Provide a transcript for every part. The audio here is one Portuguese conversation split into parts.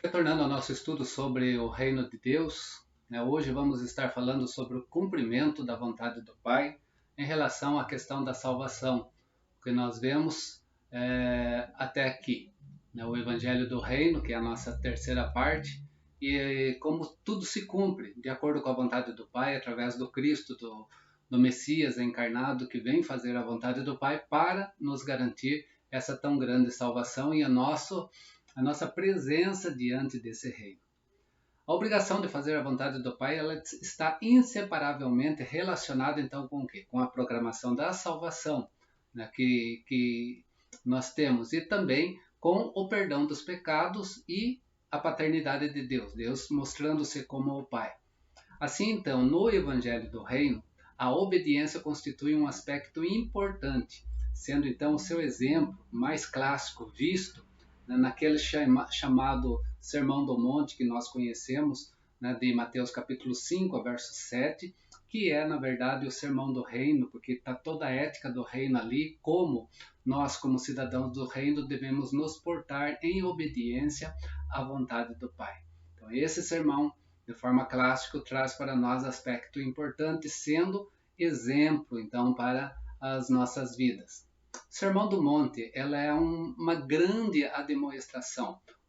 Retornando ao nosso estudo sobre o reino de Deus, hoje vamos estar falando sobre o cumprimento da vontade do Pai em relação à questão da salvação, que nós vemos até aqui, o Evangelho do Reino, que é a nossa terceira parte, e como tudo se cumpre de acordo com a vontade do Pai, através do Cristo, do Messias encarnado, que vem fazer a vontade do Pai para nos garantir essa tão grande salvação e a nossa presença diante desse reino. A obrigação de fazer a vontade do Pai, ela está inseparavelmente relacionada então com o quê? Com a programação da salvação, que nós temos, e também com o perdão dos pecados e a paternidade de Deus, Deus mostrando-se como o Pai. Assim então, no Evangelho do Reino, a obediência constitui um aspecto importante, sendo então o seu exemplo mais clássico visto naquele chamado Sermão do Monte que nós conhecemos, de Mateus capítulo 5, verso 7, que é, na verdade, o Sermão do Reino, porque está toda a ética do reino ali, como nós, como cidadãos do reino, devemos nos portar em obediência à vontade do Pai. Então, esse sermão, de forma clássica, traz para nós aspecto importante, sendo exemplo, então, para as nossas vidas. Sermão do Monte, ela é uma grande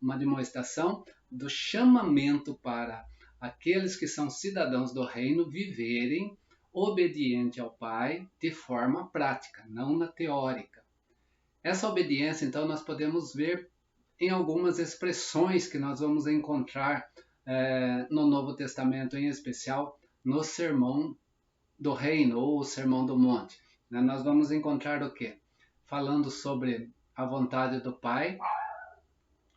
uma demonstração do chamamento para aqueles que são cidadãos do reino viverem obediente ao Pai de forma prática, não na teórica. Essa obediência, então, nós podemos ver em algumas expressões que nós vamos encontrar no Novo Testamento, em especial no Sermão do Reino ou o Sermão do Monte. Nós vamos encontrar o quê? Falando sobre a vontade do Pai,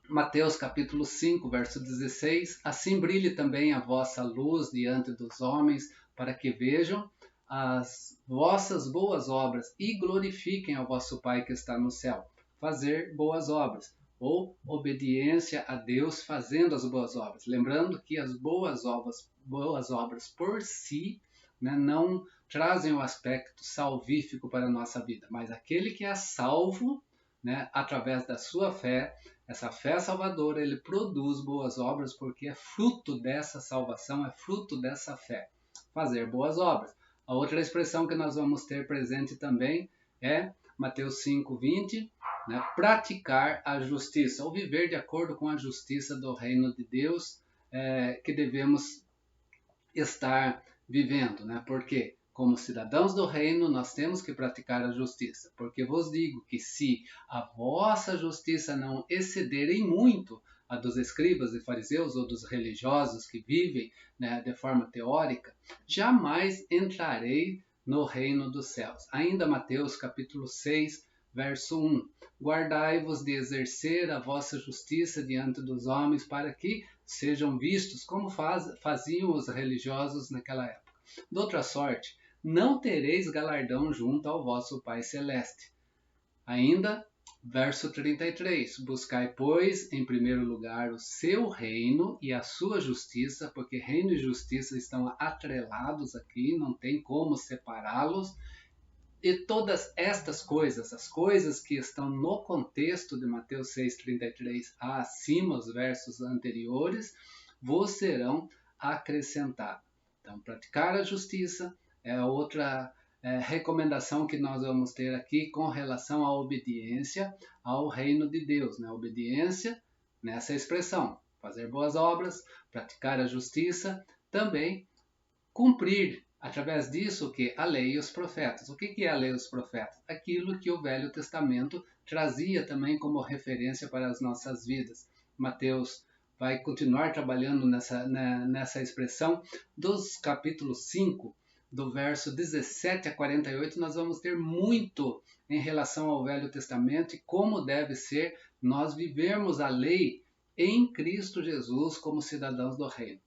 Mateus capítulo 5, verso 16, assim brilhe também a vossa luz diante dos homens, para que vejam as vossas boas obras e glorifiquem ao vosso Pai que está no céu. Fazer boas obras, ou obediência a Deus fazendo as boas obras. Lembrando que as boas obras por si, não trazem o aspecto salvífico para a nossa vida, mas aquele que é salvo, através da sua fé, essa fé salvadora, ele produz boas obras porque é fruto dessa salvação, é fruto dessa fé. Fazer boas obras. A outra expressão que nós vamos ter presente também é Mateus 5:20, praticar a justiça, ou viver de acordo com a justiça do reino de Deus que devemos estar vivendo, Porque como cidadãos do reino, nós temos que praticar a justiça, porque vos digo que se a vossa justiça não exceder em muito a dos escribas e fariseus ou dos religiosos que vivem de forma teórica, jamais entrarei no reino dos céus. Ainda Mateus capítulo 6, verso 1. Guardai-vos de exercer a vossa justiça diante dos homens, para que sejam vistos como faziam os religiosos naquela época. De outra sorte, não tereis galardão junto ao vosso Pai Celeste. Ainda, verso 33, buscai, pois, em primeiro lugar o seu reino e a sua justiça, porque reino e justiça estão atrelados aqui, não tem como separá-los. E todas estas coisas, as coisas que estão no contexto de Mateus 6,33 acima, os versos anteriores, vos serão acrescentadas. Então, praticar a justiça é outra recomendação que nós vamos ter aqui com relação à obediência ao reino de Deus. Obediência nessa expressão, fazer boas obras, praticar a justiça, também cumprir através disso que a lei e os profetas. O que é a lei e os profetas? Aquilo que o Velho Testamento trazia também como referência para as nossas vidas. Mateus vai continuar trabalhando nessa expressão dos capítulos 5, do verso 17 a 48, nós vamos ter muito em relação ao Velho Testamento e como deve ser nós vivermos a lei em Cristo Jesus como cidadãos do reino.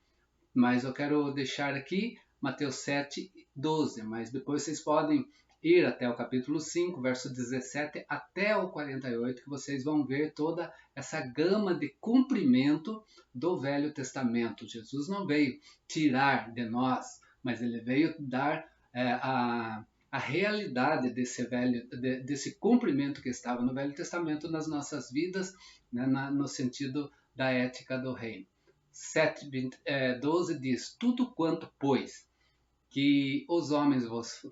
Mas eu quero deixar aqui Mateus 7, 12, mas depois vocês podem ir até o capítulo 5, verso 17 até o 48, que vocês vão ver toda essa gama de cumprimento do Velho Testamento. Jesus não veio tirar de nós, mas ele veio dar a realidade desse cumprimento que estava no Velho Testamento nas nossas vidas, no sentido da ética do reino. 7:12 diz: tudo quanto, pois, que os homens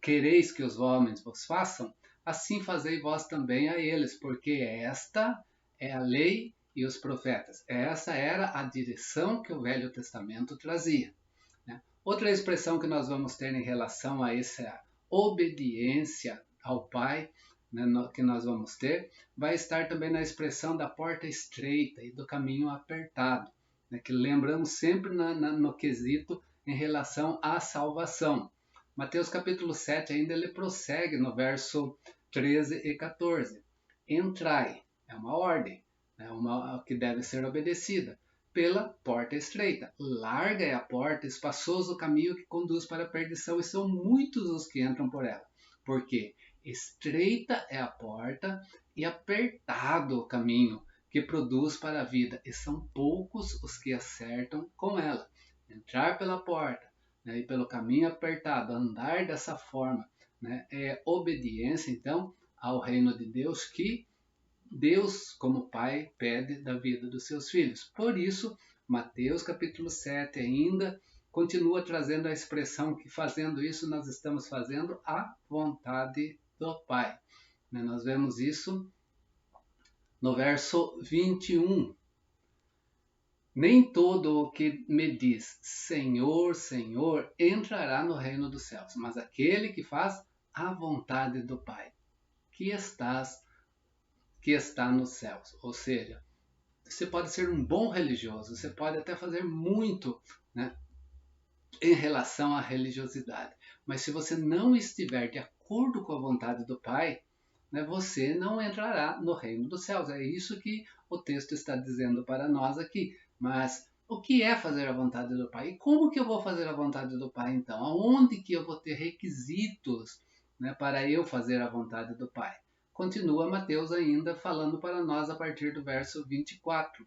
quereis que os homens vos façam, assim fazei vós também a eles, porque esta é a lei e os profetas. Essa era a direção que o Velho Testamento trazia. Outra expressão que nós vamos ter em relação a essa obediência ao Pai, né, que nós vamos ter, vai estar também na expressão da porta estreita e do caminho apertado, né, que lembramos sempre no quesito em relação à salvação. Mateus capítulo 7 ainda ele prossegue no verso 13 e 14. Entrai, é uma ordem, é uma que deve ser obedecida, pela porta estreita. Larga é a porta, espaçoso o caminho que conduz para a perdição, e são muitos os que entram por ela. Porque estreita é a porta e apertado o caminho que produz para a vida, e são poucos os que acertam com ela. Entrar pela porta, né, e pelo caminho apertado, andar dessa forma, né, é obediência, então, ao reino de Deus, que Deus, como Pai, pede da vida dos seus filhos. Por isso, Mateus capítulo 7 ainda continua trazendo a expressão que fazendo isso nós estamos fazendo a vontade do Pai. Nós vemos isso no verso 21. Nem todo o que me diz Senhor, Senhor entrará no reino dos céus, mas aquele que faz a vontade do Pai, que está nos céus. Ou seja, você pode ser um bom religioso, você pode até fazer muito, né, em relação à religiosidade, mas se você não estiver de acordo com a vontade do Pai, né, você não entrará no reino dos céus. É isso que o texto está dizendo para nós aqui. Mas o que é fazer a vontade do Pai? E como que eu vou fazer a vontade do Pai então? Aonde que eu vou ter requisitos, né, para eu fazer a vontade do Pai? Continua Mateus ainda falando para nós a partir do verso 24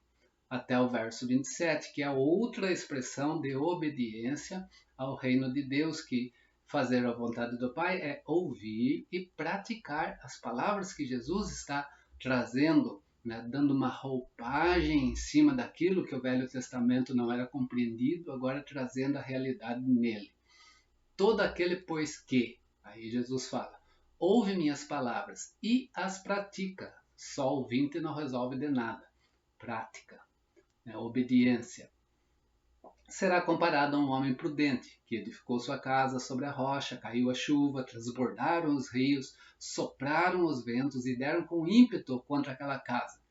até o verso 27, que é outra expressão de obediência ao reino de Deus, que fazer a vontade do Pai é ouvir e praticar as palavras que Jesus está trazendo, né, dando uma roupagem em cima daquilo que o Velho Testamento não era compreendido, agora trazendo a realidade nele. Todo aquele, pois que, aí Jesus fala, ouve minhas palavras e as pratica. Só ouvinte não resolve de nada. Prática, né, obediência. Será comparado a um homem prudente, que edificou sua casa sobre a rocha, caiu a chuva, transbordaram os rios, sopraram os ventos e deram com ímpeto contra aquela casa,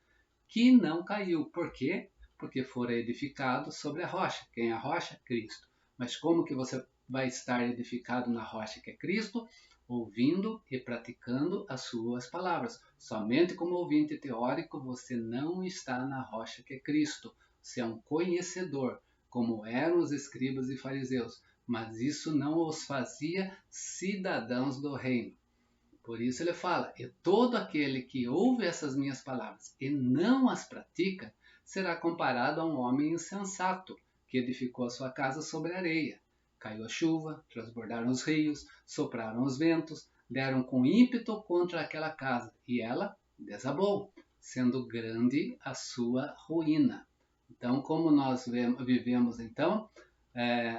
que não caiu. Por quê? Porque fora edificado sobre a rocha. Quem é a rocha? Cristo. Mas como que você vai estar edificado na rocha que é Cristo? Ouvindo e praticando as suas palavras. Somente como ouvinte teórico você não está na rocha que é Cristo. Você é um conhecedor, como eram os escribas e fariseus, mas isso não os fazia cidadãos do reino. Por isso ele fala, e todo aquele que ouve essas minhas palavras e não as pratica, será comparado a um homem insensato, que edificou a sua casa sobre areia. Caiu a chuva, transbordaram os rios, sopraram os ventos, deram com ímpeto contra aquela casa, e ela desabou, sendo grande a sua ruína. Então, como nós vivemos então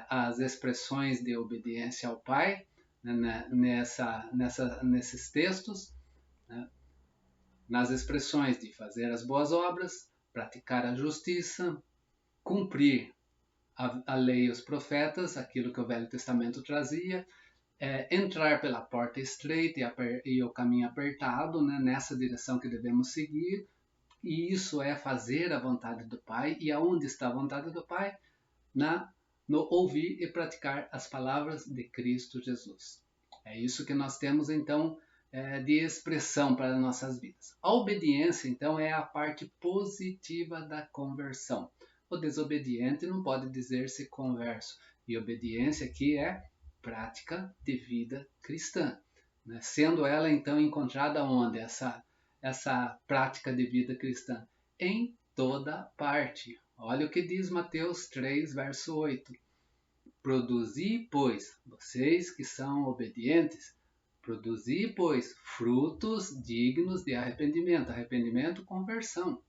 as expressões de obediência ao Pai, né, nesses textos, né, nas expressões de fazer as boas obras, praticar a justiça, cumprir a lei e os profetas, aquilo que o Velho Testamento trazia, entrar pela porta estreita e o caminho apertado, né, nessa direção que devemos seguir. E isso é fazer a vontade do Pai. E aonde está a vontade do Pai? No ouvir e praticar as palavras de Cristo Jesus. É isso que nós temos, então, de expressão para nossas vidas. A obediência, então, é a parte positiva da conversão. O desobediente não pode dizer-se converso. E obediência aqui é prática de vida cristã, né? Sendo ela, então, encontrada onde? Essa prática de vida cristã? Em toda parte. Olha o que diz Mateus 3, verso 8. Produzi, pois, vocês que são obedientes, produzi, pois, frutos dignos de arrependimento. Arrependimento, conversão.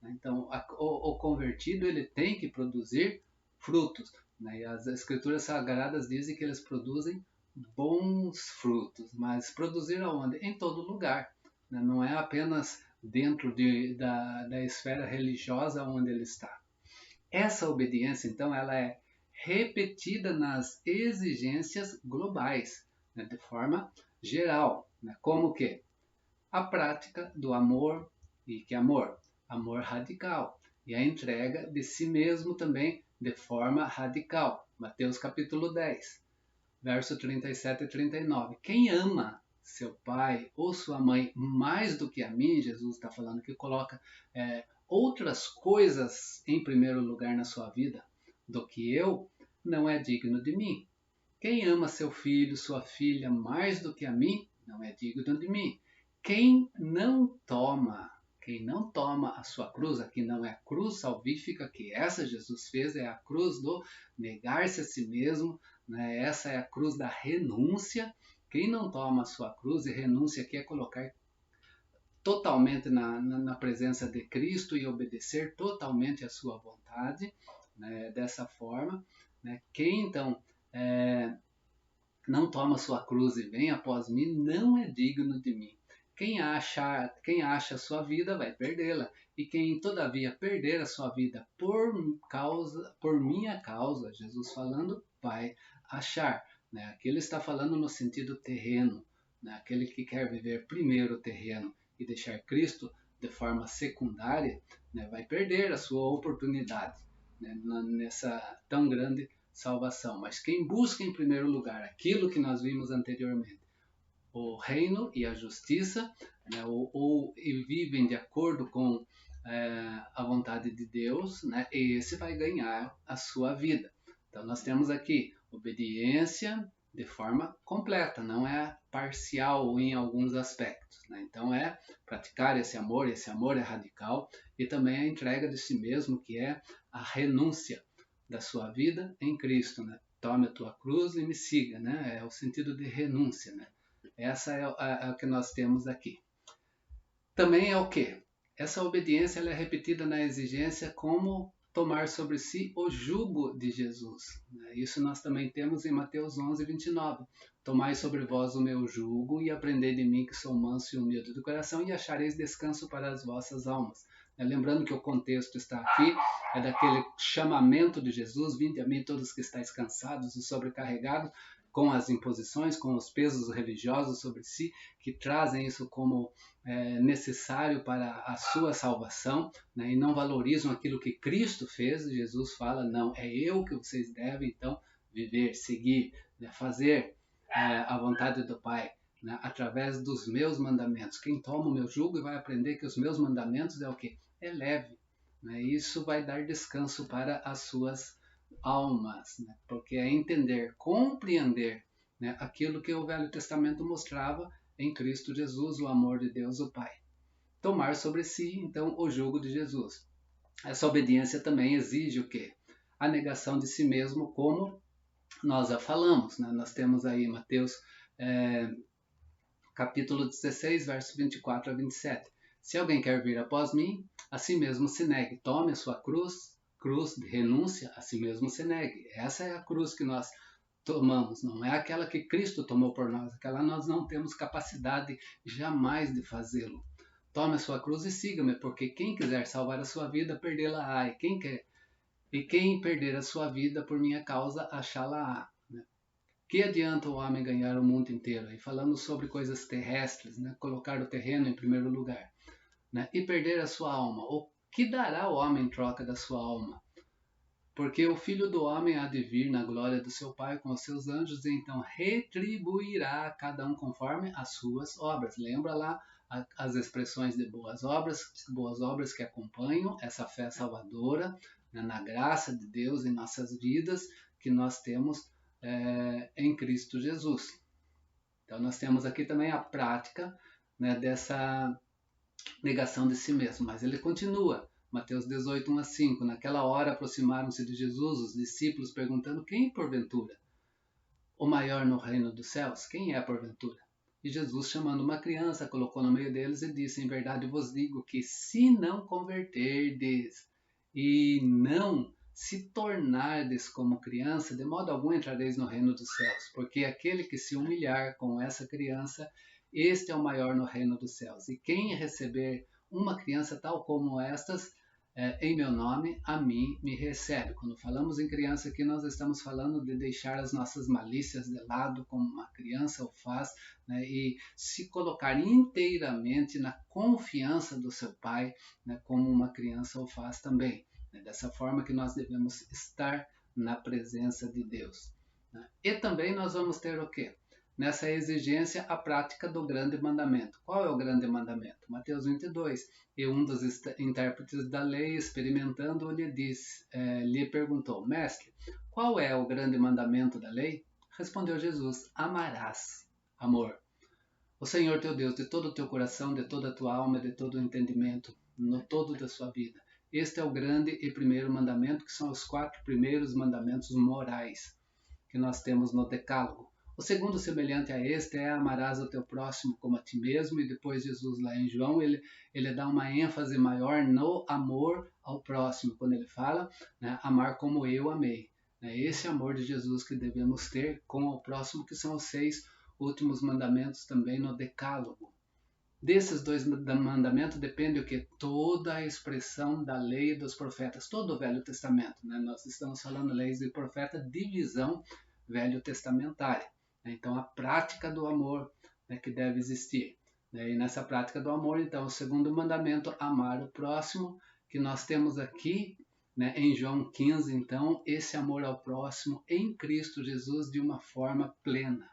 Então, o convertido ele tem que produzir frutos, né? E as escrituras sagradas dizem que eles produzem bons frutos, mas produzir aonde? Em todo lugar, né? Não é apenas dentro da esfera religiosa onde ele está. Essa obediência, então, ela é repetida nas exigências globais, né? De forma geral, né? Como que? A prática do amor, e que amor? Amor radical. E a entrega de si mesmo também de forma radical. Mateus capítulo 10, verso 37 e 39. Quem ama seu pai ou sua mãe mais do que a mim, Jesus está falando que coloca outras coisas em primeiro lugar na sua vida do que eu, não é digno de mim. Quem ama seu filho, sua filha mais do que a mim, não é digno de mim. Quem não toma a sua cruz, aqui não é a cruz salvífica que essa Jesus fez, é a cruz do negar-se a si mesmo, né? Essa é a cruz da renúncia. Quem não toma a sua cruz, e renúncia aqui é colocar totalmente na presença de Cristo e obedecer totalmente à sua vontade, né? Dessa forma, né? Quem então não toma sua cruz e vem após mim, não é digno de mim. Quem acha a sua vida vai perdê-la, e quem todavia perder a sua vida por minha causa, Jesus falando, vai achar. Né? Aqui ele está falando no sentido terreno, né? Aquele que quer viver primeiro o terreno e deixar Cristo de forma secundária, né? Vai perder a sua oportunidade, né? Nessa tão grande salvação. Mas quem busca em primeiro lugar aquilo que nós vimos anteriormente, o reino e a justiça, né, e vivem de acordo com a vontade de Deus, né, esse vai ganhar a sua vida. Então nós temos aqui obediência de forma completa, não é parcial em alguns aspectos. Né? Então é praticar esse amor é radical, e também a entrega de si mesmo, que é a renúncia da sua vida em Cristo, né? Tome a tua cruz e me siga, né? É o sentido de renúncia, né? Essa é o que nós temos aqui. Também é o que? Essa obediência ela é repetida na exigência como tomar sobre si o jugo de Jesus. Né? Isso nós também temos em Mateus 11, 29. Tomai sobre vós o meu jugo e aprendei de mim que sou manso e humilde do coração e achareis descanso para as vossas almas. Lembrando que o contexto está aqui, é daquele chamamento de Jesus, vinde a mim todos que estáis cansados e sobrecarregados, com as imposições, com os pesos religiosos sobre si, que trazem isso como necessário para a sua salvação, né, e não valorizam aquilo que Cristo fez. Jesus fala, não, é eu que vocês devem então viver, seguir, né, fazer a vontade do Pai, né, através dos meus mandamentos. Quem toma o meu jugo vai aprender que os meus mandamentos é o que? É leve. Né, isso vai dar descanso para as suas almas, né, porque é entender, compreender, né, aquilo que o Velho Testamento mostrava em Cristo Jesus, o amor de Deus o Pai. Tomar sobre si, então, o jugo de Jesus. Essa obediência também exige o quê? A negação de si mesmo, como nós já falamos. Né? Nós temos aí Mateus capítulo 16, verso 24 a 27. Se alguém quer vir após mim, a si mesmo se negue. Tome a sua cruz de renúncia, a si mesmo se negue. Essa é a cruz que nós tomamos, não é aquela que Cristo tomou por nós, aquela nós não temos capacidade jamais de fazê-lo. Tome a sua cruz e siga-me, porque quem quiser salvar a sua vida, perdê-la-á, e quem perder a sua vida por minha causa, achá-la-á. Né? Que adianta o homem ganhar o mundo inteiro? E falando sobre coisas terrestres, né? Colocar o terreno em primeiro lugar, né? E perder a sua alma. O que dará o homem em troca da sua alma? Porque o Filho do Homem há de vir na glória do seu Pai com os seus anjos, e então retribuirá a cada um conforme as suas obras. Lembra lá as expressões de boas obras que acompanham essa fé salvadora, né, na graça de Deus em nossas vidas, que nós temos em Cristo Jesus. Então nós temos aqui também a prática, né, dessa negação de si mesmo, mas ele continua. Mateus 18, 1 a 5. Naquela hora aproximaram-se de Jesus os discípulos, perguntando: quem porventura? O maior no reino dos céus? Quem é porventura? E Jesus, chamando uma criança, colocou no meio deles e disse: em verdade vos digo que se não converterdes e não se tornardes como criança, de modo algum entrareis no reino dos céus, porque aquele que se humilhar com essa criança, este é o maior no reino dos céus. E quem receber uma criança tal como estas, em meu nome, a mim me recebe. Quando falamos em criança aqui, nós estamos falando de deixar as nossas malícias de lado, como uma criança o faz, né, e se colocar inteiramente na confiança do seu pai, né, como uma criança o faz também. É dessa forma que nós devemos estar na presença de Deus. Né? E também nós vamos ter o quê? Nessa exigência, a prática do grande mandamento. Qual é o grande mandamento? Mateus 22. E um dos intérpretes da lei, experimentando, lhe perguntou: Mestre, qual é o grande mandamento da lei? Respondeu Jesus: amarás. Amor. O Senhor teu Deus de todo o teu coração, de toda a tua alma, de todo o entendimento, no todo da sua vida. Este é o grande e primeiro mandamento, que são os 4 primeiros mandamentos morais que nós temos no Decálogo. O segundo, semelhante a este, é amarás o teu próximo como a ti mesmo, e depois Jesus, lá em João, ele dá uma ênfase maior no amor ao próximo, quando ele fala, né, amar como eu amei. É esse amor de Jesus que devemos ter com o próximo, que são os 6 últimos mandamentos também no Decálogo. Desses 2 mandamentos depende o que? Toda a expressão da lei e dos profetas, todo o Velho Testamento. Né? Nós estamos falando leis e profeta, divisão velho testamentária. Né? Então, a prática do amor, né, que deve existir. Né? E nessa prática do amor, então, o segundo mandamento, amar o próximo, que nós temos aqui, né, em João 15, então, esse amor ao próximo em Cristo Jesus de uma forma plena.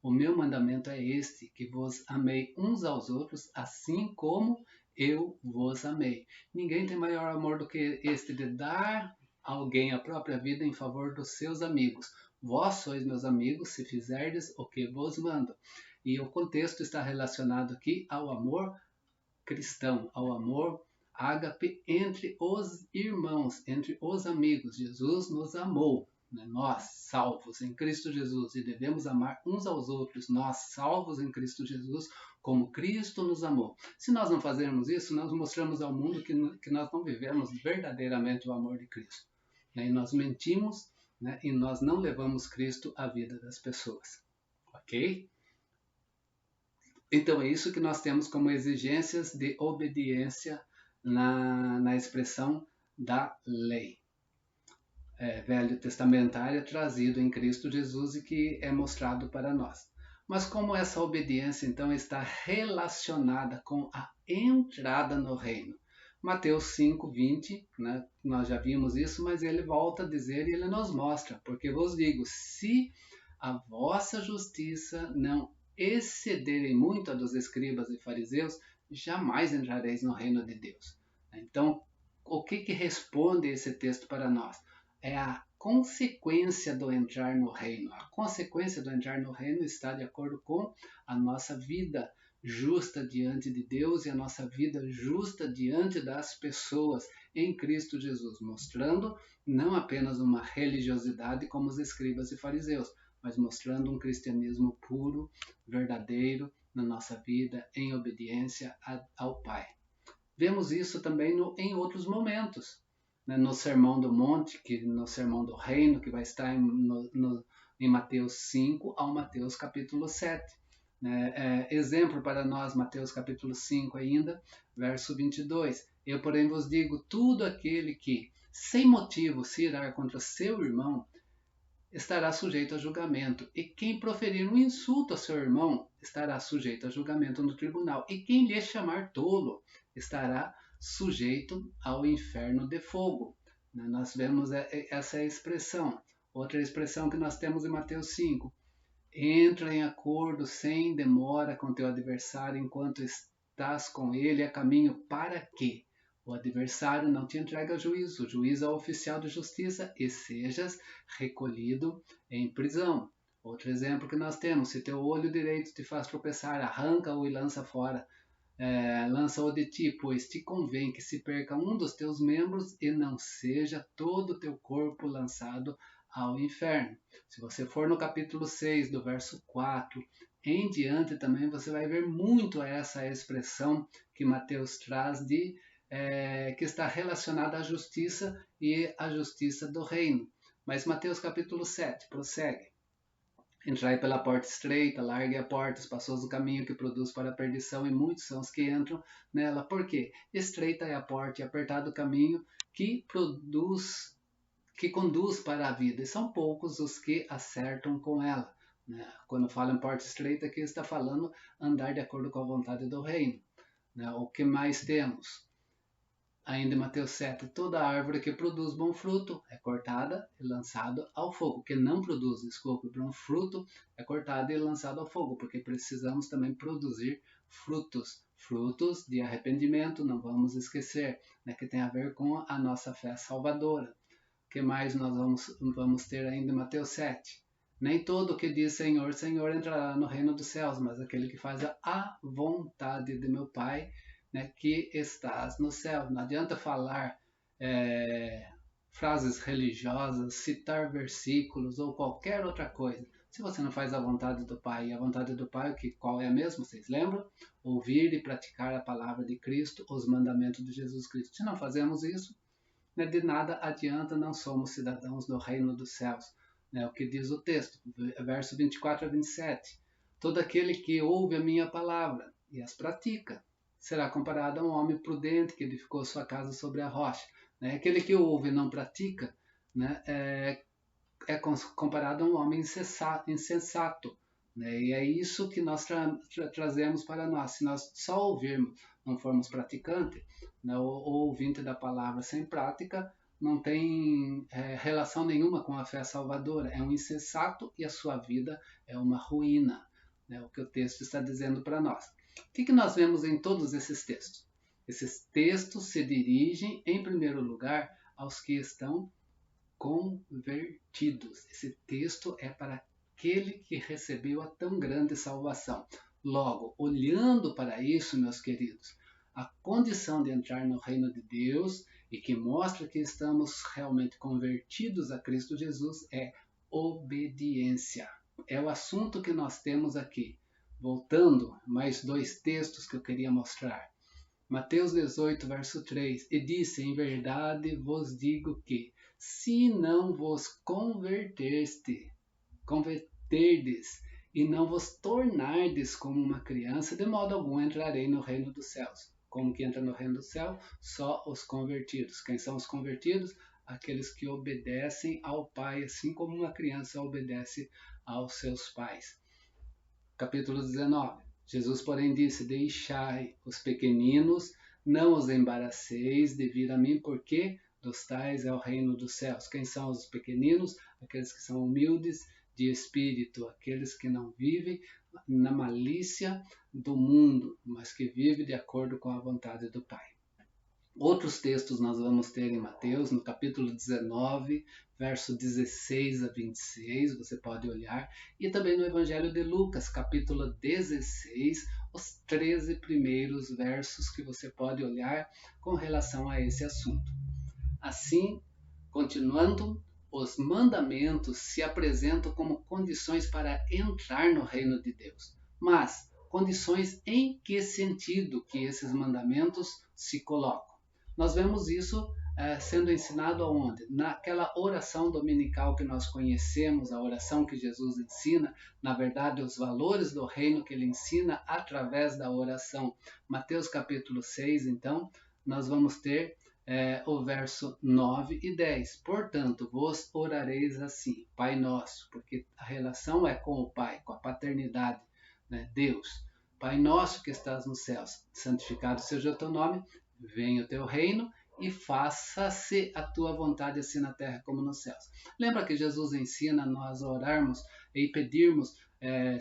O meu mandamento é este, que vos amei uns aos outros, assim como eu vos amei. Ninguém tem maior amor do que este de dar a alguém a própria vida em favor dos seus amigos. Vós sois meus amigos, se fizerdes o que vos mando. E o contexto está relacionado aqui ao amor cristão, ao amor ágape entre os irmãos, entre os amigos. Jesus nos amou. Nós, salvos em Cristo Jesus, e devemos amar uns aos outros, nós, salvos em Cristo Jesus, como Cristo nos amou. Se nós não fazermos isso, nós mostramos ao mundo que nós não vivemos verdadeiramente o amor de Cristo. E nós mentimos, né, e nós não levamos Cristo à vida das pessoas. Ok? Então é isso que nós temos como exigências de obediência na expressão da lei. Velho testamentária trazido em Cristo Jesus e que é mostrado para nós. Mas como essa obediência então está relacionada com a entrada no reino? Mateus 5:20, né, nós já vimos isso, mas ele volta a dizer e ele nos mostra, porque vos digo, se a vossa justiça não excederem muito a dos escribas e fariseus, jamais entrareis no reino de Deus. Então, o que responde esse texto para nós? É a consequência do entrar no reino. A consequência do entrar no reino está de acordo com a nossa vida justa diante de Deus e a nossa vida justa diante das pessoas em Cristo Jesus, mostrando não apenas uma religiosidade como os escribas e fariseus, mas mostrando um cristianismo puro, verdadeiro na nossa vida, em obediência ao Pai. Vemos isso também em outros momentos. No Sermão do Monte, no Sermão do Reino, que vai estar em Mateus 5 ao Mateus capítulo 7. Exemplo para nós, Mateus capítulo 5 ainda, verso 22. Eu, porém, vos digo, tudo aquele que, sem motivo, se irar contra seu irmão, estará sujeito a julgamento. E quem proferir um insulto a seu irmão, estará sujeito a julgamento no tribunal. E quem lhe chamar tolo, estará sujeito ao inferno de fogo. Nós vemos essa expressão. Outra expressão que nós temos em Mateus 5. Entra em acordo sem demora com teu adversário enquanto estás com ele a caminho, para que o adversário não te entregue a juízo, o juiz é o oficial de justiça, e sejas recolhido em prisão. Outro exemplo que nós temos, se teu olho direito te faz tropeçar, arranca-o e lança fora. Lança-o de ti, pois te convém que se perca um dos teus membros e não seja todo o teu corpo lançado ao inferno. Se você for no capítulo 6, do verso 4 em diante também você vai ver muito essa expressão que Mateus traz que está relacionada à justiça e à justiça do reino. Mas Mateus capítulo 7 prossegue. Entrai pela porta estreita, largue a porta, espaçoso o caminho que produz para a perdição, e muitos são os que entram nela. Por quê? Estreita é a porta e apertado o caminho que conduz para a vida, e são poucos os que acertam com ela. Né? Quando fala em porta estreita, aqui está falando andar de acordo com a vontade do reino. Né? O que mais temos? Ainda em Mateus 7, toda árvore que produz bom fruto é cortada e lançada ao fogo. Que não produz, bom fruto é cortada e lançada ao fogo, porque precisamos também produzir frutos. Frutos de arrependimento, não vamos esquecer, né, que tem a ver com a nossa fé salvadora. O que mais nós vamos ter ainda em Mateus 7? Nem todo que diz Senhor, Senhor entrará no reino dos céus, mas aquele que faz a vontade de meu Pai, né, que estás no céu. Não adianta falar frases religiosas, citar versículos ou qualquer outra coisa, se você não faz a vontade do Pai. E a vontade do Pai, qual é a mesma? Vocês lembram? Ouvir e praticar a palavra de Cristo, os mandamentos de Jesus Cristo. Se não fazemos isso, né, de nada adianta, não somos cidadãos do reino dos céus. Né, o que diz o texto, verso 24 a 27. Todo aquele que ouve a minha palavra e as pratica, será comparado a um homem prudente que edificou sua casa sobre a rocha. Né? Aquele que ouve e não pratica, né, é comparado a um homem insensato. Né? E é isso que nós trazemos para nós. Se nós só ouvirmos, não formos praticantes, né, o ouvinte da palavra sem prática, não tem relação nenhuma com a fé salvadora. É um insensato e a sua vida é uma ruína. Né? O que o texto está dizendo para nós. O que nós vemos em todos esses textos? Esses textos se dirigem, em primeiro lugar, aos que estão convertidos. Esse texto é para aquele que recebeu a tão grande salvação. Logo, olhando para isso, meus queridos, a condição de entrar no reino de Deus e que mostra que estamos realmente convertidos a Cristo Jesus é obediência. É o assunto que nós temos aqui. Voltando, mais dois textos que eu queria mostrar. Mateus 18, verso 3. E disse, em verdade vos digo que, se não vos converterdes e não vos tornardes como uma criança, de modo algum entrarei no reino dos céus. Como que entra no reino do céu? Só os convertidos. Quem são os convertidos? Aqueles que obedecem ao Pai, assim como uma criança obedece aos seus pais. Capítulo 19. Jesus, porém, disse, deixai os pequeninos, não os embaraceis de vir a mim, porque dos tais é o reino dos céus. Quem são os pequeninos? Aqueles que são humildes de espírito, aqueles que não vivem na malícia do mundo, mas que vivem de acordo com a vontade do Pai. Outros textos nós vamos ter em Mateus, no capítulo 19, verso 16 a 26, você pode olhar, e também no Evangelho de Lucas, capítulo 16, os 13 primeiros versos que você pode olhar com relação a esse assunto. Assim, continuando, os mandamentos se apresentam como condições para entrar no reino de Deus. Mas, condições em que sentido que esses mandamentos se colocam? Nós vemos isso sendo ensinado aonde? Naquela oração dominical que nós conhecemos, a oração que Jesus ensina, na verdade, os valores do reino que ele ensina através da oração. Mateus capítulo 6, então, nós vamos ter o verso 9 e 10. Portanto, vos orareis assim, Pai Nosso, porque a relação é com o Pai, com a paternidade, né? Deus. Pai Nosso que estás nos céus, santificado seja o teu nome, venha o teu reino e faça-se a tua vontade assim na terra como nos céus. Lembra que Jesus ensina nós a orarmos e pedirmos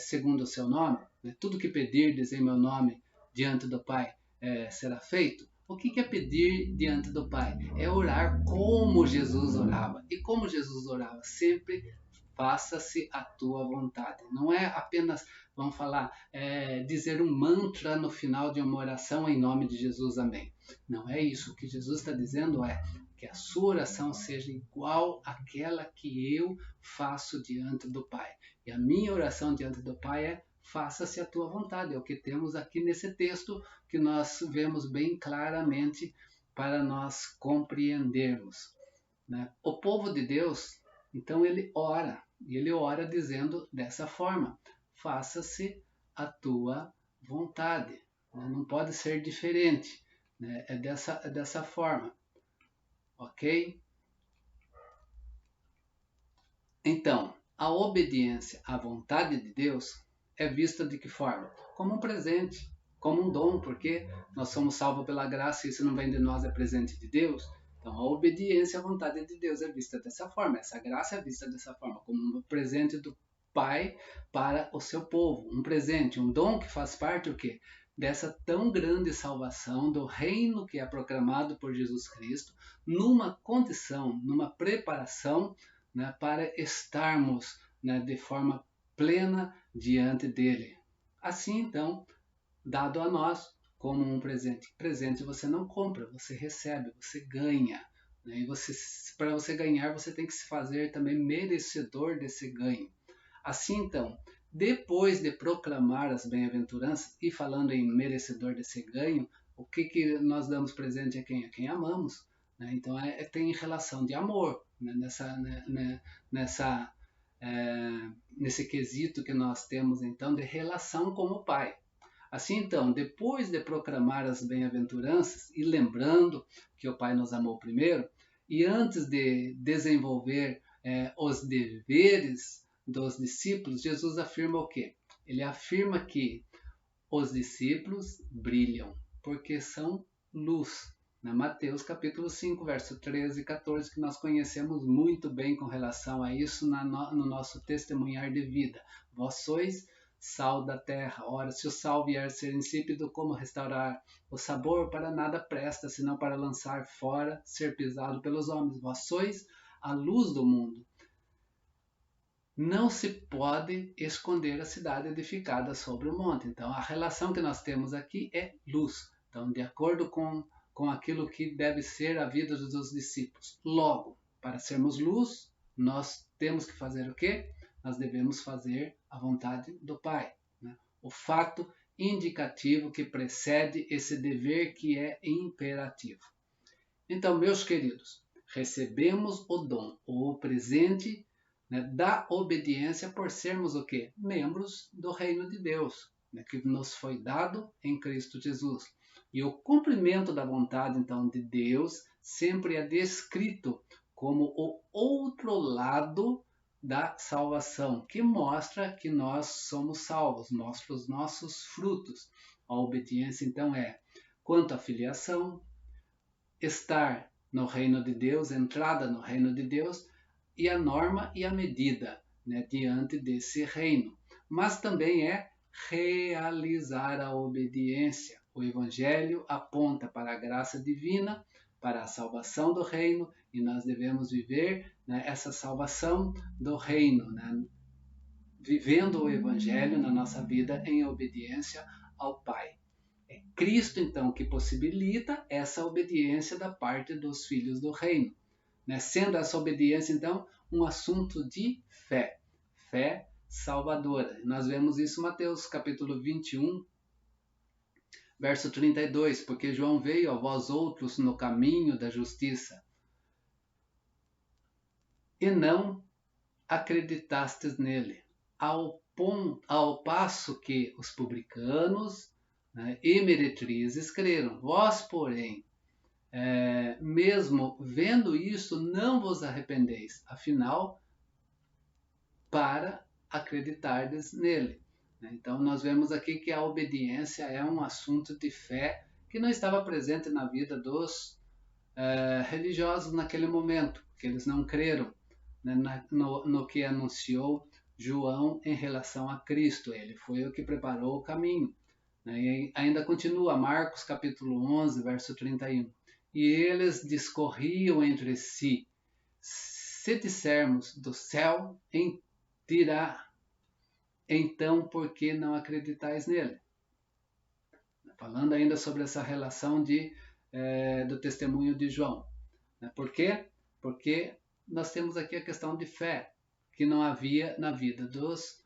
segundo o seu nome? Né? Tudo que pedirdes em meu nome diante do Pai será feito. O que é pedir diante do Pai? É orar como Jesus orava. E como Jesus orava? Sempre faça-se a tua vontade. Não é apenas, vamos falar, dizer um mantra no final de uma oração em nome de Jesus, amém. Não é isso. O que Jesus está dizendo é que a sua oração seja igual àquela que eu faço diante do Pai. E a minha oração diante do Pai é faça-se a tua vontade. É o que temos aqui nesse texto que nós vemos bem claramente para nós compreendermos, né? O povo de Deus, então ele ora, e ele ora dizendo dessa forma: faça-se a tua vontade, né? Não pode ser diferente, né? É dessa forma, ok? Então, a obediência à vontade de Deus é vista de que forma? Como um presente, como um dom, porque nós somos salvos pela graça e isso não vem de nós, é presente de Deus. Então, a obediência à vontade de Deus é vista dessa forma, essa graça é vista dessa forma, como um presente do Pai para o seu povo, um presente, um dom que faz parte o quê? Dessa tão grande salvação do reino que é proclamado por Jesus Cristo, numa condição, numa preparação, né, para estarmos, né, de forma plena diante dele. Assim, então, dado a nós como um presente. Presente você não compra, você recebe, você ganha. Né? E para você ganhar, você tem que se fazer também merecedor desse ganho. Assim, então, depois de proclamar as bem-aventuranças e falando em merecedor desse ganho, o que nós damos presente a quem? A quem amamos. Né? Então, tem relação de amor, né? Nesse quesito que nós temos, então, de relação com o Pai. Assim, então, depois de proclamar as bem-aventuranças e lembrando que o Pai nos amou primeiro, e antes de desenvolver os deveres dos discípulos, Jesus afirma o quê? Ele afirma que os discípulos brilham porque são luz. Na Mateus capítulo 5, verso 13 e 14, que nós conhecemos muito bem com relação a isso no nosso testemunhar de vida. Vós sois sal da terra. Ora, se o sal vier a ser insípido, como restaurar o sabor? Para nada presta, senão para lançar fora, ser pisado pelos homens. Vós sois a luz do mundo. Não se pode esconder a cidade edificada sobre o monte. Então, a relação que nós temos aqui é luz. Então, de acordo com aquilo que deve ser a vida dos discípulos. Logo, para sermos luz, nós temos que fazer o quê? Nós devemos fazer a vontade do Pai. Né? O fato indicativo que precede esse dever que é imperativo. Então, meus queridos, recebemos o dom, o presente, né, da obediência por sermos o quê? Membros do reino de Deus, né, que nos foi dado em Cristo Jesus. E o cumprimento da vontade, então, de Deus sempre é descrito como o outro lado da salvação, que mostra que nós somos salvos, mostra os nossos frutos. A obediência, então, é quanto à filiação, estar no reino de Deus, entrada no reino de Deus, e a norma e a medida, né, diante desse reino. Mas também é realizar a obediência. O Evangelho aponta para a graça divina, para a salvação do reino, e nós devemos viver, né, essa salvação do reino, né, vivendo o Evangelho na nossa vida em obediência ao Pai. É Cristo, então, que possibilita essa obediência da parte dos filhos do reino, né? Sendo essa obediência, então, um assunto de fé, fé salvadora. Nós vemos isso em Mateus capítulo 21, verso 32, porque João veio a vós outros no caminho da justiça, e não acreditastes nele, ao passo que os publicanos, né, e meretrizes creram. Vós, porém, mesmo vendo isso, não vos arrependeis, afinal, para acreditardes nele. Então, nós vemos aqui que a obediência é um assunto de fé que não estava presente na vida dos religiosos naquele momento, porque eles não creram, né, no que anunciou João em relação a Cristo. Ele foi o que preparou o caminho. Né? E ainda continua, Marcos capítulo 11, verso 31. E eles discorriam entre si: se dissermos do céu, dirá, então por que não acreditais nele? Falando ainda sobre essa relação do testemunho de João. Por quê? Porque nós temos aqui a questão de fé, que não havia na vida dos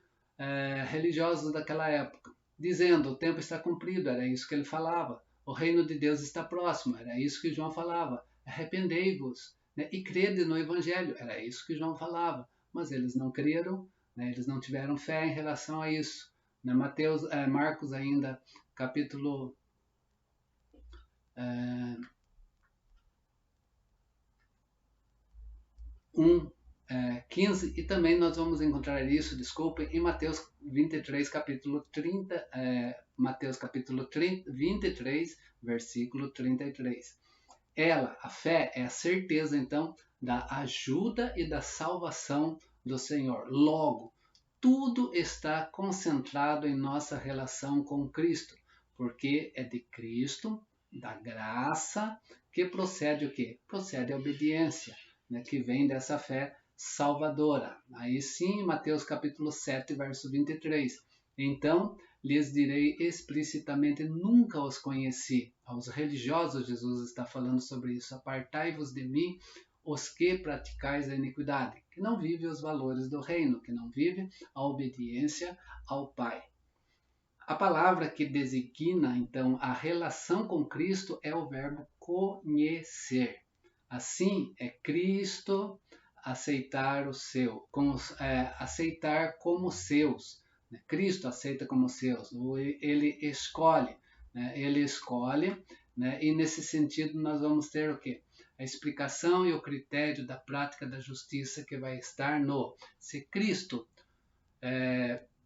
religiosos daquela época, dizendo: o tempo está cumprido, era isso que ele falava. O reino de Deus está próximo, era isso que João falava. Arrependei-vos, né, e crede no Evangelho, era isso que João falava. Mas eles não creram, né, eles não tiveram fé em relação a isso. Né, Marcos ainda, capítulo 1, 15, e também nós vamos encontrar isso, desculpem, em Mateus 23, capítulo 30, Mateus capítulo 23, versículo 33. A fé, é a certeza, então, da ajuda e da salvação do Senhor. Logo, tudo está concentrado em nossa relação com Cristo, porque é de Cristo, da graça, que procede o quê? Procede a obediência, né, que vem dessa fé salvadora. Aí sim, Mateus capítulo 7, verso 23. Então, lhes direi explicitamente: nunca os conheci. Aos religiosos, Jesus está falando sobre isso: apartai-vos de mim, os que praticais a iniquidade, que não vive os valores do reino, que não vive a obediência ao Pai. A palavra que designa, então, a relação com Cristo é o verbo conhecer. Assim, é Cristo aceitar o seu, aceitar como seus. Né? Cristo aceita como seus, ele escolhe, né? Ele escolhe, né? E nesse sentido nós vamos ter o quê? A explicação e o critério da prática da justiça, que vai estar no: se Cristo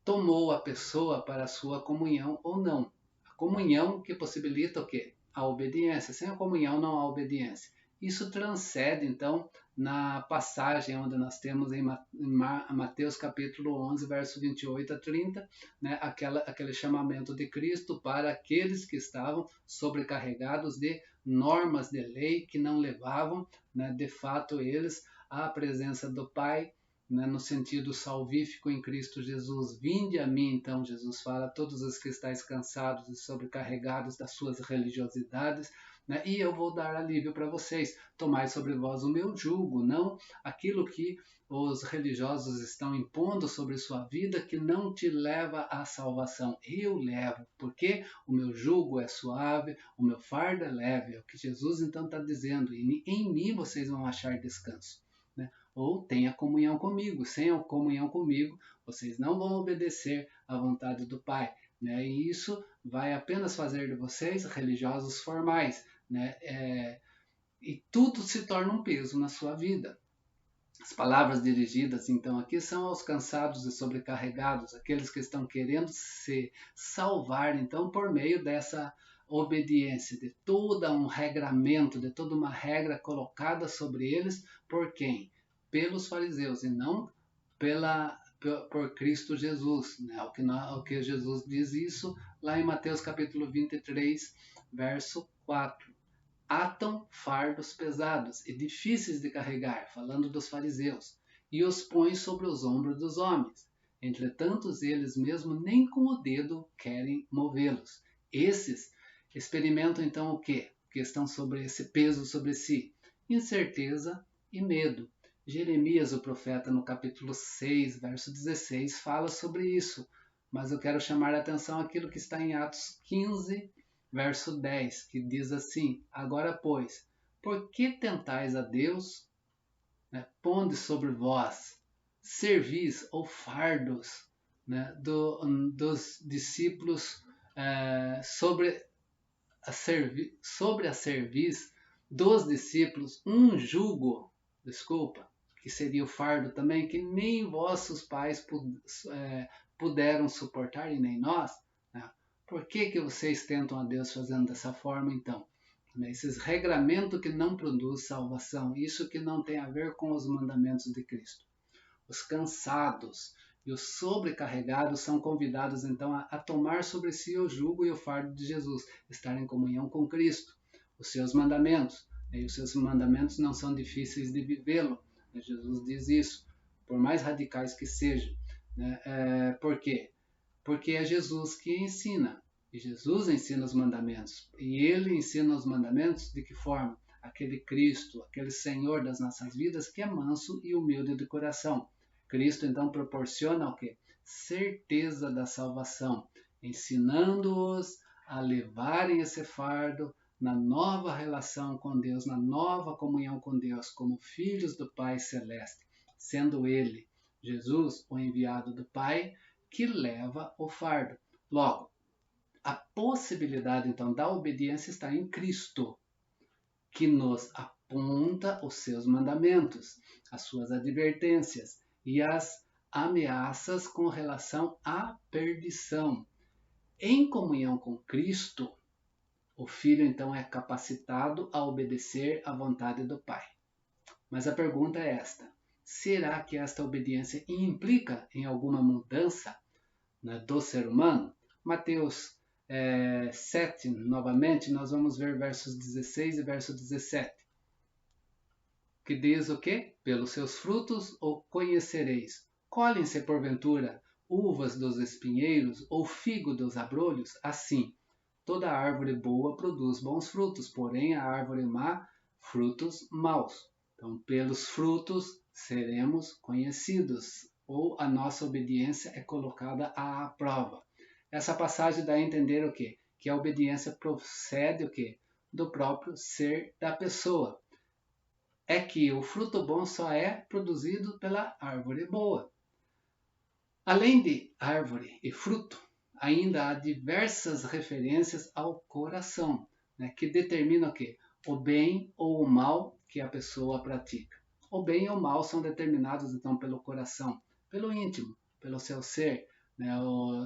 tomou a pessoa para a sua comunhão ou não. A comunhão que possibilita o quê? A obediência. Sem a comunhão não há obediência. Isso transcende, então, na passagem onde nós temos em Mateus capítulo 11, verso 28 a 30, né, aquele chamamento de Cristo para aqueles que estavam sobrecarregados de normas de lei que não levavam, né, de fato, eles à presença do Pai, né, no sentido salvífico em Cristo Jesus. Vinde a mim, então, Jesus fala, todos os que estáis cansados e sobrecarregados das suas religiosidades, né, e eu vou dar alívio para vocês. Tomai sobre vós o meu jugo, não aquilo que os religiosos estão impondo sobre sua vida, que não te leva à salvação. Eu levo, porque o meu jugo é suave, o meu fardo é leve. É o que Jesus então está dizendo, e em mim vocês vão achar descanso. Né? Ou tenha comunhão comigo. Sem a comunhão comigo, vocês não vão obedecer à vontade do Pai. Né? E isso vai apenas fazer de vocês religiosos formais. Né? E tudo se torna um peso na sua vida. As palavras dirigidas, então, aqui são aos cansados e sobrecarregados, aqueles que estão querendo se salvar, então, por meio dessa obediência, de todo um regramento, de toda uma regra colocada sobre eles, por quem? Pelos fariseus, e não por Cristo Jesus. Né? O que Jesus diz isso lá em Mateus capítulo 23, verso 4. Atam fardos pesados e difíceis de carregar, falando dos fariseus, e os põem sobre os ombros dos homens. Entretanto, eles mesmo nem com o dedo querem movê-los. Esses experimentam então o quê? Que estão sobre esse peso sobre si: incerteza e medo. Jeremias, o profeta, no capítulo 6, verso 16, fala sobre isso, mas eu quero chamar a atenção àquilo que está em Atos 15, verso 10, que diz assim: agora, pois, por que tentais a Deus? Né? Ponde sobre vós servis ou fardos, né, dos discípulos, sobre a cerviz dos discípulos um jugo, que seria o fardo também, que nem vossos pais puderam suportar, e nem nós. Né? Por que vocês tentam a Deus fazendo dessa forma, então? Esses regramentos que não produzem salvação, isso que não tem a ver com os mandamentos de Cristo. Os cansados e os sobrecarregados são convidados, então, a tomar sobre si o jugo e o fardo de Jesus, estar em comunhão com Cristo, os seus mandamentos. E os seus mandamentos não são difíceis de vivê-lo. Jesus diz isso, por mais radicais que sejam. Por quê? Porque é Jesus que ensina. E Jesus ensina os mandamentos. E ele ensina os mandamentos de que forma? Aquele Cristo, aquele Senhor das nossas vidas, que é manso e humilde de coração. Cristo, então, proporciona o quê? certeza da salvação, ensinando-os a levarem esse fardo na nova relação com Deus, na nova comunhão com Deus, como filhos do Pai Celeste, sendo Ele, Jesus, o enviado do Pai, que leva o fardo. Logo, a possibilidade, então, da obediência está em Cristo, que nos aponta os seus mandamentos, as suas advertências e as ameaças com relação à perdição. Em comunhão com Cristo, o Filho, então, é capacitado a obedecer à vontade do Pai. Mas a pergunta é esta: será que esta obediência implica em alguma mudança, né, do ser humano? Mateus 7, novamente, nós vamos ver versos 16 e verso 17. Que diz o quê? Pelos seus frutos o conhecereis. Colhem-se, porventura, uvas dos espinheiros ou figo dos abrolhos? Assim, toda árvore boa produz bons frutos, porém a árvore má, frutos maus. Então, pelos frutos seremos conhecidos, ou a nossa obediência é colocada à prova. Essa passagem dá a entender o quê? Que a obediência procede o quê? Do próprio ser da pessoa. É que o fruto bom só é produzido pela árvore boa. Além de árvore e fruto, ainda há diversas referências ao coração, né, que determinam o quê? O bem ou o mal que a pessoa pratica. O bem e o mal são determinados, então, pelo coração, pelo íntimo, pelo seu ser, né,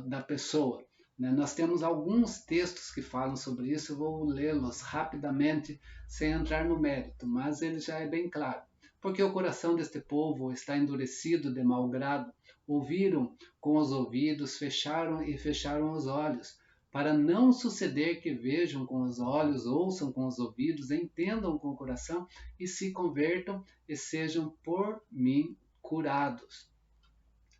da pessoa. Né? Nós temos alguns textos que falam sobre isso, eu vou lê-los rapidamente, sem entrar no mérito, mas ele já é bem claro. Porque o coração deste povo está endurecido de mau grado, ouviram com os ouvidos, fecharam os olhos, para não suceder que vejam com os olhos, ouçam com os ouvidos, entendam com o coração e se convertam e sejam por mim curados.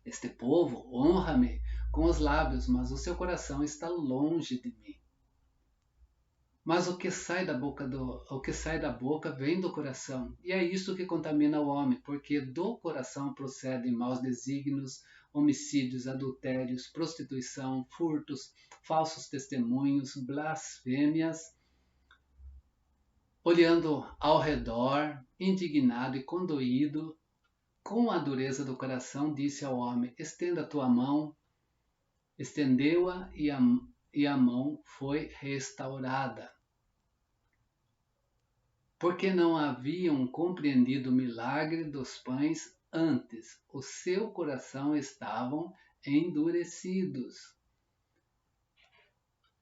Este povo honra-me com os lábios, mas o seu coração está longe de mim. Mas o que sai da boca vem do coração, e é isso que contamina o homem, porque do coração procedem maus desígnios, homicídios, adultérios, prostituição, furtos, falsos testemunhos, blasfêmias. Olhando ao redor, indignado e condoído, com a dureza do coração, disse ao homem: estenda a tua mão. Estendeu-a e a mão foi restaurada. Porque não haviam compreendido o milagre dos pães antes, o seu coração estavam endurecidos.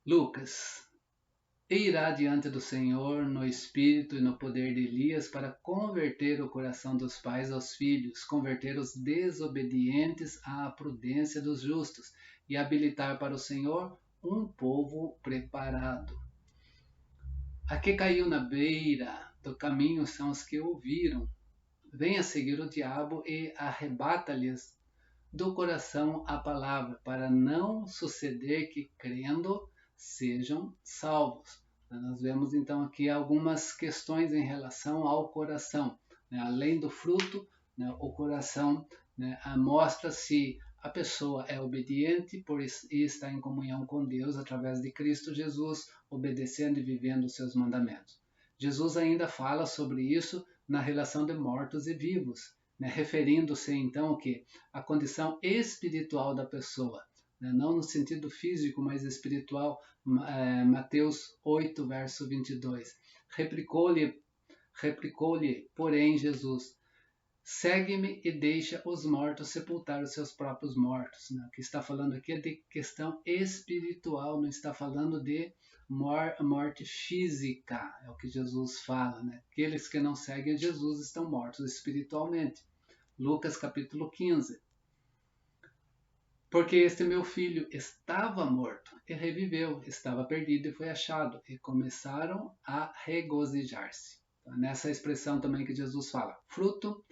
Lucas. E irá diante do Senhor no espírito e no poder de Elias para converter o coração dos pais aos filhos, converter os desobedientes à prudência dos justos e habilitar para o Senhor um povo preparado. A que caiu na beira do caminho são os que ouviram. Venha seguir o diabo e arrebata-lhes do coração a palavra, para não suceder que, crendo, sejam salvos. Nós vemos então aqui algumas questões em relação ao coração. Além do fruto, o coração mostra se a pessoa é obediente e está em comunhão com Deus através de Cristo Jesus, obedecendo e vivendo os seus mandamentos. Jesus ainda fala sobre isso na relação de mortos e vivos, referindo-se então o quê? A condição espiritual da pessoa, não no sentido físico, mas espiritual. Mateus 8, verso 22. Replicou-lhe, porém, Jesus: segue-me e deixa os mortos sepultar os seus próprios mortos. O que está falando aqui é de questão espiritual, não está falando de morte física, é o que Jesus fala. Aqueles que não seguem Jesus estão mortos espiritualmente. Lucas capítulo 15. Porque este meu filho estava morto e reviveu, estava perdido e foi achado, e começaram a regozijar-se. Então, nessa expressão também que Jesus fala: fruto,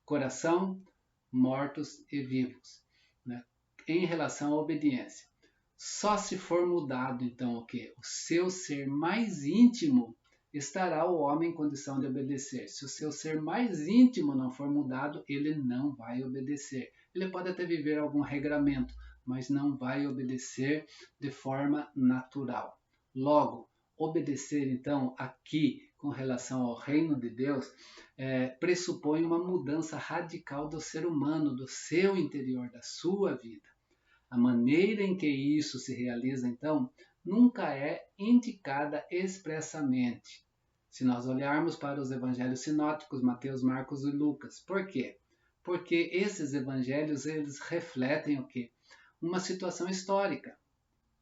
coração, mortos e vivos, em relação à obediência. Só se for mudado, então, o quê? O seu ser mais íntimo, estará o homem em condição de obedecer. Se o seu ser mais íntimo não for mudado, ele não vai obedecer. Ele pode até viver algum regramento, mas não vai obedecer de forma natural. Logo, obedecer então aqui com relação ao reino de Deus pressupõe uma mudança radical do ser humano, do seu interior, da sua vida. A maneira em que isso se realiza, então, nunca é indicada expressamente. Se nós olharmos para os evangelhos sinóticos, Mateus, Marcos e Lucas. Por quê? Porque esses evangelhos, eles refletem o quê? Uma situação histórica,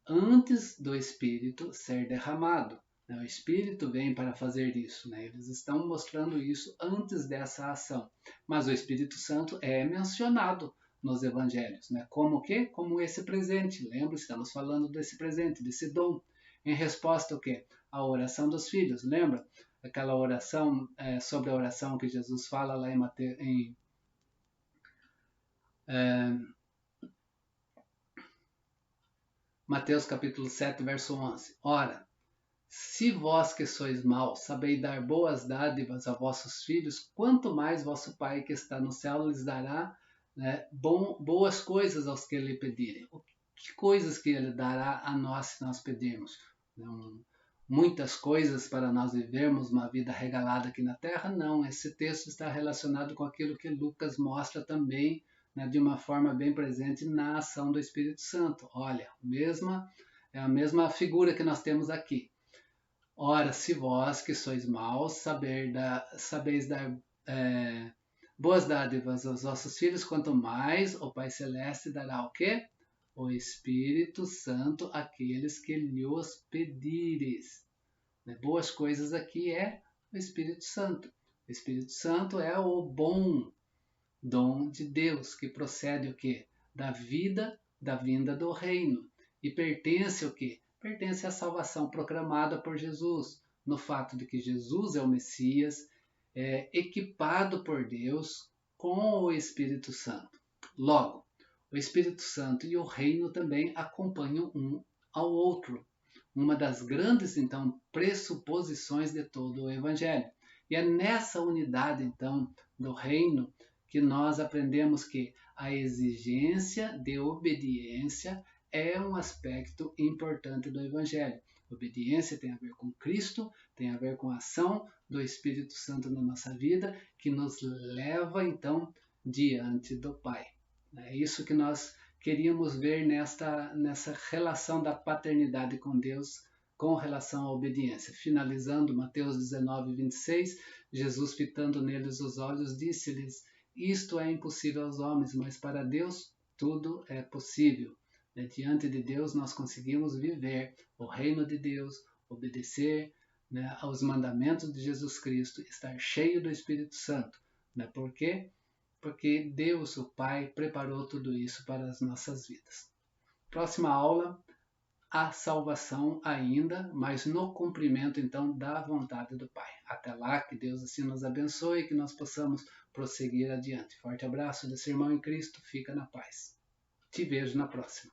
antes do Espírito ser derramado. O Espírito vem para fazer isso, eles estão mostrando isso antes dessa ação. Mas o Espírito Santo é mencionado nos evangelhos, como o quê? Como esse presente. Lembra, estamos falando desse presente, desse dom. Em resposta ao quê? A oração dos filhos. Lembra aquela oração sobre a oração que Jesus fala lá em Mateus capítulo 7, verso 11. Ora, se vós que sois maus sabeis dar boas dádivas a vossos filhos, quanto mais vosso Pai que está no céu lhes dará boas coisas aos que lhe pedirem. Que coisas que ele dará a nós se nós pedirmos? Muitas coisas para nós vivermos uma vida regalada aqui na terra? Não, esse texto está relacionado com aquilo que Lucas mostra também, de uma forma bem presente na ação do Espírito Santo. Olha, é a mesma figura que nós temos aqui. Ora, se vós que sois maus sabeis dar boas dádivas aos vossos filhos, quanto mais o Pai Celeste dará o quê? O Espírito Santo àqueles que lhe os pedires. Boas coisas aqui é o Espírito Santo. O Espírito Santo é o bom dom de Deus, que procede o quê? Da vida, da vinda do reino. E pertence o quê? Pertence à salvação proclamada por Jesus, no fato de que Jesus é o Messias, equipado por Deus com o Espírito Santo. Logo, o Espírito Santo e o reino também acompanham um ao outro. Uma das grandes, então, pressuposições de todo o Evangelho. E é nessa unidade, então, do reino que nós aprendemos que a exigência de obediência é um aspecto importante do Evangelho. Obediência tem a ver com Cristo, tem a ver com a ação do Espírito Santo na nossa vida, que nos leva, então, diante do Pai. É isso que nós queríamos ver nessa relação da paternidade com Deus com relação à obediência. Finalizando, Mateus 19, 26, Jesus, fitando neles os olhos, disse-lhes: isto é impossível aos homens, mas para Deus tudo é possível. Diante de Deus nós conseguimos viver o reino de Deus, obedecer aos mandamentos de Jesus Cristo, estar cheio do Espírito Santo. Por quê? Porque Deus, o Pai, preparou tudo isso para as nossas vidas. Próxima aula, a salvação ainda, mas no cumprimento então da vontade do Pai. Até lá, que Deus assim nos abençoe e que nós possamos prosseguir adiante. Forte abraço desse irmão em Cristo, fica na paz. Te vejo na próxima.